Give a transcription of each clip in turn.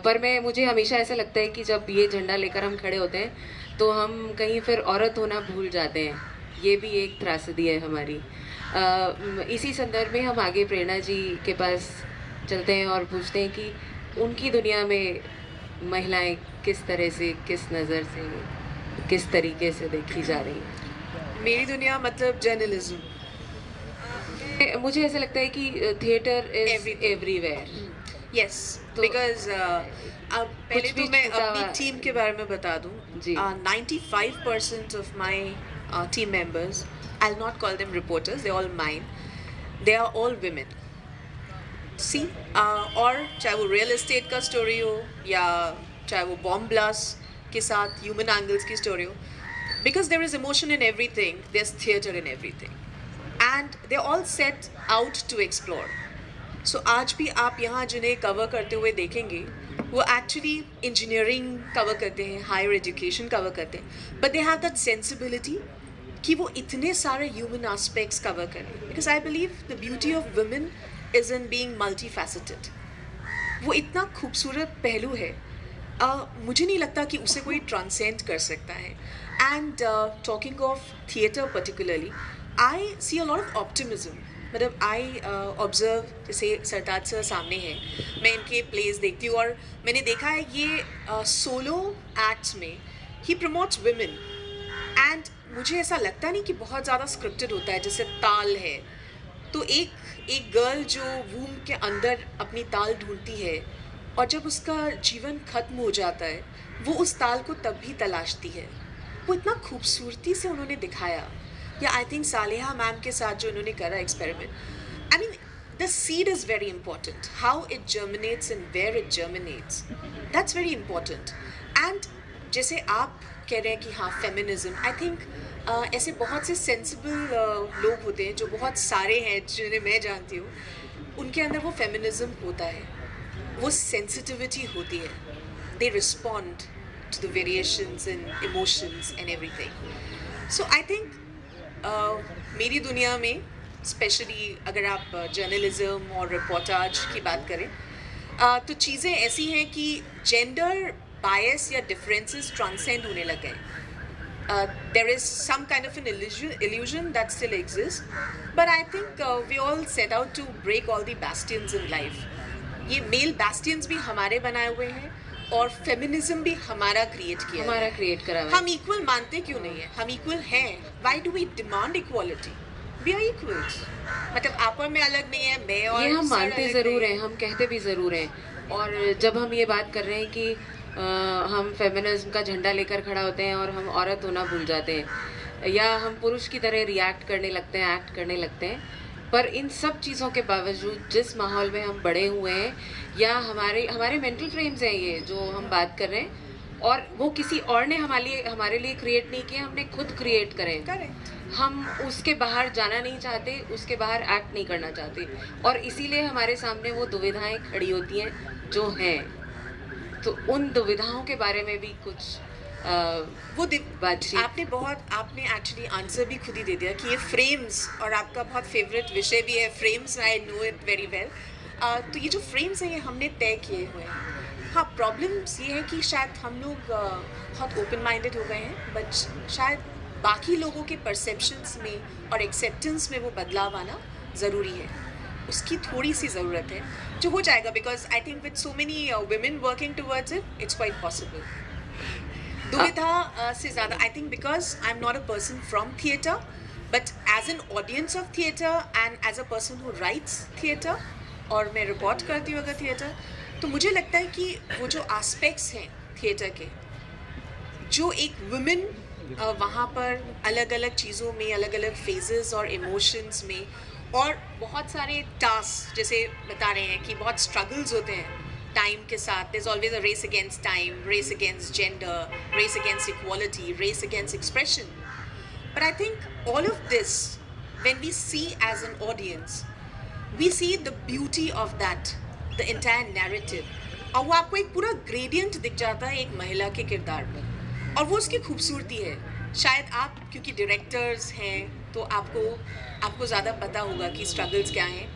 पर मुझे हमेशा ऐसा लगता है कि जब ये झंडा लेकर हम खड़े होते हैं तो हम कहीं फिर औरत होना भूल जाते हैं। ये भी एक त्रासदी है हमारी। इसी संदर्भ में हम आगे प्रेरणा जी के पास चलते हैं और पूछते हैं कि उनकी दुनिया में महिलाएं किस तरह से, किस नज़र से, किस तरीके से देखी जा रही हैं। मेरी दुनिया मतलब जर्नलिज्म। मुझे ऐसा लगता है कि theatre is Everything. Everywhere. Yes तो बिकॉज अब पहले कुछ भी तो मैं छूटा अपनी हुआ- टीम के बारे में बता दूं। जी। 95% of my team members, I will not call them reporters, they all mine, they are all women. See और चाहे वो रियल एस्टेट का स्टोरी हो या चाहे वो बॉम्ब ब्लास्ट के साथ ह्यूमन एंगल्स की स्टोरी हो, because there is emotion in everything, there is theatre in everything, and they all set out to explore. So आज भी आप यहाँ जिन्हें कवर करते हुए देखेंगे वो एक्चुअली इंजीनियरिंग कवर करते हैं, हायर एजुकेशन कवर करते हैं, but they have that sensibility कि वो इतने सारे ह्यूमन एस्पेक्ट्स कवर करें, because I believe the beauty of women is in being multi faceted. वो इतना खूबसूरत पहलू है, मुझे नहीं लगता कि उसे कोई ट्रांसेंड कर सकता है। And talking of theatre particularly, I see a lot of optimism. मतलब आई ऑब्जर्व, जैसे सरताज सर सामने हैं, मैं इनके प्लेस देखती हूँ और मैंने देखा है ये सोलो एक्ट्स में ही प्रमोट्स विमेन, एंड मुझे ऐसा लगता नहीं कि बहुत ज़्यादा स्क्रिप्टेड होता है। जैसे ताल है तो एक गर्ल जो वूम के अंदर अपनी ताल ढूंढती है और जब उसका जीवन खत्म हो जाता है वो उस ताल को तब भी तलाशती है। वो इतना खूबसूरती से उन्होंने दिखाया। या आई थिंक सालेहा मैम के साथ जो उन्होंने करा experiment, I mean the seed is very important, how it germinates and where it germinates, that's very important. And जैसे आप कह रहे हैं कि हाँ फेमिनिज्म, आई थिंक ऐसे बहुत से सेंसिबल लोग होते हैं जो बहुत सारे हैं जिन्हें मैं जानती हूँ, उनके अंदर वो फेमिनिज्म होता है, वो सेंसिटिविटी होती है, they respond to the variations in emotions and everything. So I think मेरी दुनिया में स्पेशली अगर आप जर्नलिज्म और रिपोर्टाज की बात करें, तो चीज़ें ऐसी हैं कि जेंडर बायस या डिफरेंसेस ट्रांसेंड होने लग गए। There is some kind of an illusion that still exists, but I think we all set out to break all the bastions in life. ये मेल bastions भी हमारे बनाए हुए हैं और फेमिनिज्म भी हमारा क्रिएट किया हमारा है। क्रिएट करा हुआ है। हम इक्वल मानते क्यों नहीं है? हम इक्वल हैं। Why do we demand equality? We are equals. मतलब आप और मैं अलग नहीं है, मैं और ये हम सर मानते अलग ज़रूर नहीं हैं, हम कहते भी ज़रूर हैं। और जब हम ये बात कर रहे हैं कि हम फेमिनिज्म का झंडा लेकर खड़ा होते हैं और हम औरत होना भूल जाते हैं या हम पुरुष की तरह रिएक्ट करने लगते हैं, एक्ट करने लगते हैं, पर इन सब चीज़ों के बावजूद जिस माहौल में हम बड़े हुए हैं या हमारे मेंटल फ्रेम्स हैं ये जो हम बात कर रहे हैं, और वो किसी और ने हमारे लिए क्रिएट नहीं किया, हमने खुद क्रिएट करें। Correct. हम उसके बाहर जाना नहीं चाहते, उसके बाहर एक्ट नहीं करना चाहते, और इसीलिए हमारे सामने वो दुविधाएं खड़ी होती हैं जो हैं। तो उन दुविधाओं के बारे में भी कुछ वो बातचीत। आपने एक्चुअली आंसर भी खुद ही दे दिया कि ये फ्रेम्स, और आपका बहुत फेवरेट विषय भी है frames, I know it very well. तो ये जो फ्रेम्स हैं ये हमने तय किए हुए हैं। हाँ, प्रॉब्लम्स ये है कि शायद हम लोग बहुत ओपन माइंडेड हो गए हैं, बट शायद बाकी लोगों के परसेप्शंस में और एक्सेप्टेंस में वो बदलाव आना ज़रूरी है। उसकी थोड़ी सी ज़रूरत है, जो हो जाएगा, because I think with so many women working towards it, it's quite possible. दुविधा से ज़्यादा I think because I am not a person from theatre, but as an audience of theatre and as a person who writes theatre, और मैं report करती हूँ अगर theatre, तो मुझे लगता है कि वो जो एस्पेक्ट्स हैं थिएटर के, जो एक वुमेन वहाँ पर अलग अलग चीज़ों में, अलग अलग फेजेस और इमोशंस में, और बहुत सारे टास्क, जैसे बता रहे हैं कि बहुत स्ट्रगल्स होते हैं टाइम के साथ। There is always a race against time, race against gender, race against equality, race against expression. But I think all of this, when we see as an audience, we see the beauty of that, the entire narrative, और वो आपको एक पूरा gradient दिख जाता है एक महिला के किरदार में, और वो उसकी खूबसूरती है। शायद आप क्योंकि डायरेक्टर्स हैं तो आपको ज़्यादा पता होगा कि स्ट्रगल्स क्या हैं,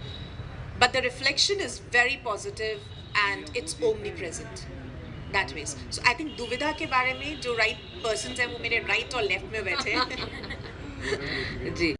but the reflection is very positive and it's omnipresent that ways. So I think दुविधा के बारे में जो right persons हैं वो मेरे right और left में बैठे हैं. जी